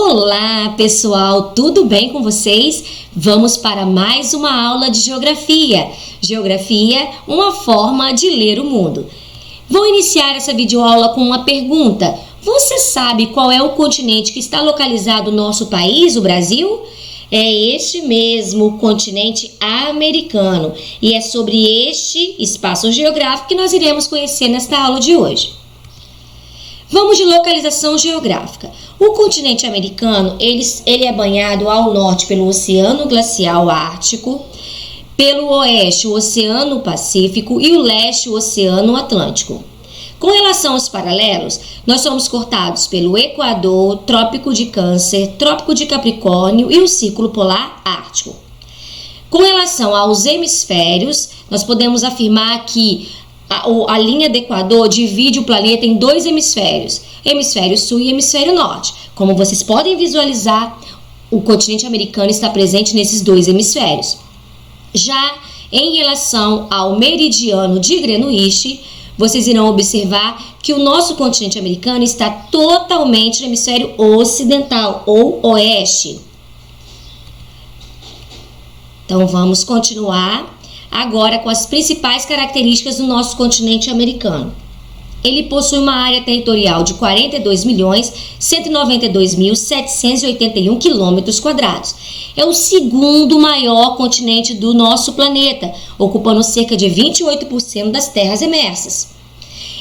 Olá, pessoal, tudo bem com vocês? Vamos para mais uma aula de geografia. Geografia, uma forma de ler o mundo. Vou iniciar essa videoaula com uma pergunta. Você sabe qual é o continente que está localizado no nosso país, o Brasil? É este mesmo, o continente americano. E é sobre este espaço geográfico que nós iremos conhecer nesta aula de hoje. Vamos de localização geográfica. O continente americano, ele é banhado ao norte pelo Oceano Glacial Ártico, pelo oeste o Oceano Pacífico e o leste o Oceano Atlântico. Com relação aos paralelos, nós somos cortados pelo Equador, Trópico de Câncer, Trópico de Capricórnio e o Círculo Polar Ártico. Com relação aos hemisférios, nós podemos afirmar que a linha do Equador divide o planeta em dois hemisférios, hemisfério sul e hemisfério norte. Como vocês podem visualizar, o continente americano está presente nesses dois hemisférios. Já em relação ao meridiano de Greenwich, vocês irão observar que o nosso continente americano está totalmente no hemisfério ocidental ou oeste. Então vamos continuar agora com as principais características do nosso continente americano. Ele possui uma área territorial de 42.192.781 km². É o segundo maior continente do nosso planeta, ocupando cerca de 28% das terras emersas.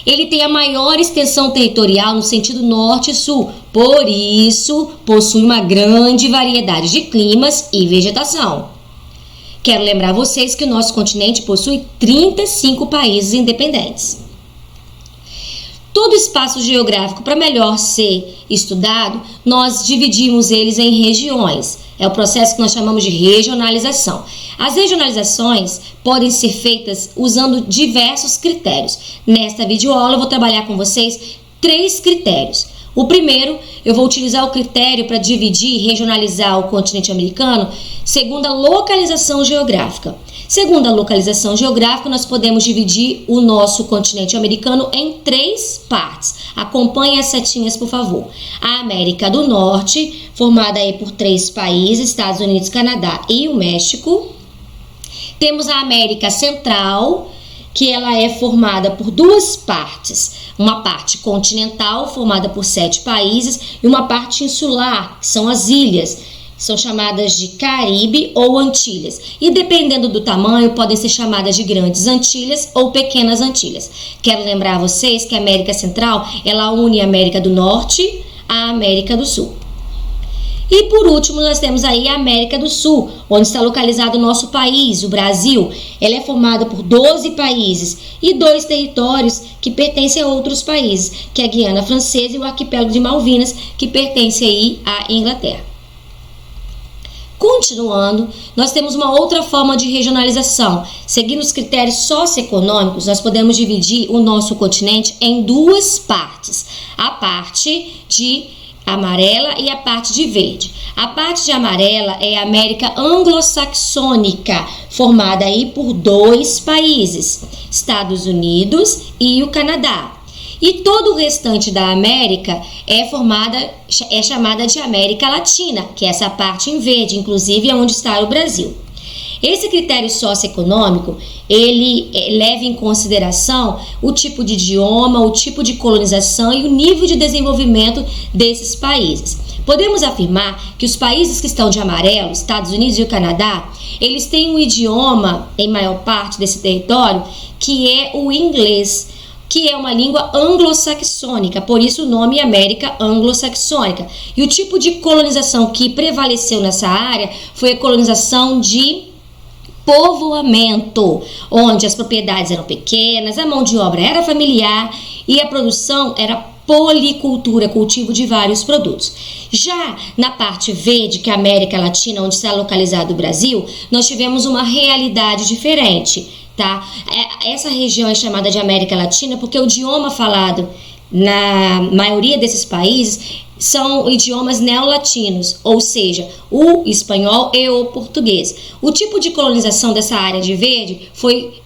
Ele tem a maior extensão territorial no sentido norte e sul, por isso possui uma grande variedade de climas e vegetação. Quero lembrar vocês que o nosso continente possui 35 países independentes. Todo espaço geográfico, para melhor ser estudado, nós dividimos eles em regiões. É o processo que nós chamamos de regionalização. As regionalizações podem ser feitas usando diversos critérios. Nesta videoaula eu vou trabalhar com vocês 3 critérios. O primeiro, eu vou utilizar o critério para dividir e regionalizar o continente americano segundo a localização geográfica. Segundo a localização geográfica, nós podemos dividir o nosso continente americano em 3 partes. Acompanhe as setinhas, por favor. A América do Norte, formada aí por 3 países, Estados Unidos, Canadá e o México. Temos a América Central, que ela é formada por 2 partes. Uma parte continental, formada por 7 países, e uma parte insular, que são as ilhas. São chamadas de Caribe ou Antilhas. E dependendo do tamanho, podem ser chamadas de Grandes Antilhas ou Pequenas Antilhas. Quero lembrar a vocês que a América Central, ela une a América do Norte à América do Sul. E por último, nós temos aí a América do Sul, onde está localizado o nosso país, o Brasil. Ela é formada por 12 países e 2 territórios que pertencem a outros países, que é a Guiana Francesa e o Arquipélago de Malvinas, que pertence aí à Inglaterra. Continuando, nós temos uma outra forma de regionalização. Seguindo os critérios socioeconômicos, nós podemos dividir o nosso continente em 2 partes. A parte de amarela e a parte de verde. A parte de amarela é a América anglo-saxônica, formada aí por 2 países, Estados Unidos e o Canadá. E todo o restante da América é chamada de América Latina, que é essa parte em verde, inclusive é onde está o Brasil. Esse critério socioeconômico, ele leva em consideração o tipo de idioma, o tipo de colonização e o nível de desenvolvimento desses países. Podemos afirmar que os países que estão de amarelo, Estados Unidos e o Canadá, eles têm um idioma, em maior parte desse território, que é o inglês, que é uma língua anglo-saxônica, por isso o nome América Anglo-Saxônica. E o tipo de colonização que prevaleceu nessa área foi a colonização de povoamento, onde as propriedades eram pequenas, a mão de obra era familiar e a produção era policultura, cultivo de vários produtos. Já na parte verde, que é a América Latina, onde está localizado o Brasil, nós tivemos uma realidade diferente, tá? Essa região é chamada de América Latina porque o idioma falado na maioria desses países são idiomas neolatinos, ou seja, o espanhol e o português. O tipo de colonização dessa área de verde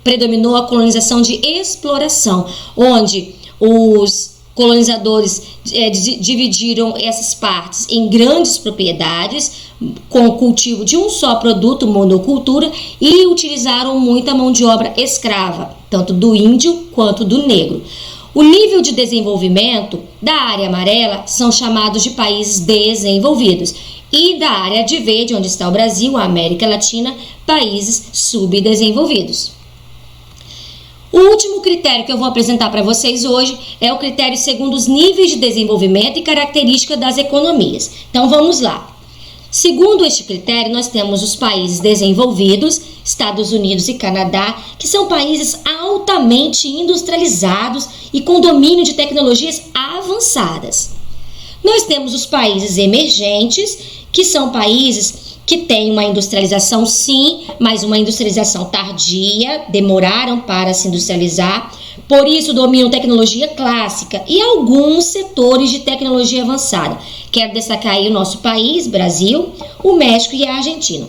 predominou a colonização de exploração, onde os colonizadores dividiram essas partes em grandes propriedades, com o cultivo de um só produto, monocultura, e utilizaram muita mão de obra escrava, tanto do índio quanto do negro. O nível de desenvolvimento da área amarela são chamados de países desenvolvidos, e da área de verde, onde está o Brasil, a América Latina, países subdesenvolvidos. O último critério que eu vou apresentar para vocês hoje é o critério segundo os níveis de desenvolvimento e características das economias. Então vamos lá. Segundo este critério, nós temos os países desenvolvidos, Estados Unidos e Canadá, que são países altamente industrializados e com domínio de tecnologias avançadas. Nós temos os países emergentes, que são países que têm uma industrialização sim, mas uma industrialização tardia, demoraram para se industrializar, por isso dominam tecnologia clássica e alguns setores de tecnologia avançada. Quero destacar aí o nosso país, Brasil, o México e a Argentina.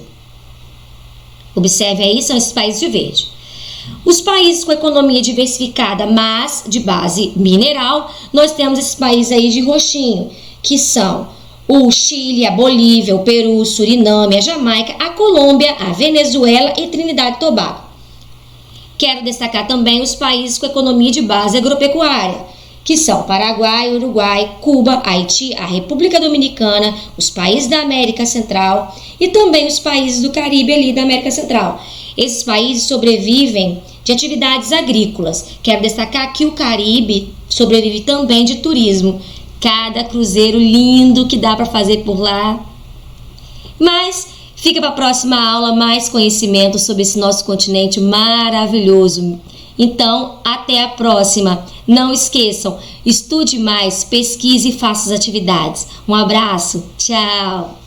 Observe aí, são esses países de verde. Os países com economia diversificada, mas de base mineral, nós temos esses países aí de roxinho, que são o Chile, a Bolívia, o Peru, o Suriname, a Jamaica, a Colômbia, a Venezuela e Trinidad e Tobago. Quero destacar também os países com economia de base agropecuária, que são Paraguai, Uruguai, Cuba, Haiti, a República Dominicana, os países da América Central e também os países do Caribe ali da América Central. Esses países sobrevivem de atividades agrícolas. Quero destacar que o Caribe sobrevive também de turismo. Cada cruzeiro lindo que dá para fazer por lá. Mas fica para a próxima aula mais conhecimento sobre esse nosso continente maravilhoso. Então, até a próxima. Não esqueçam, estude mais, pesquise e faça as atividades. Um abraço, tchau!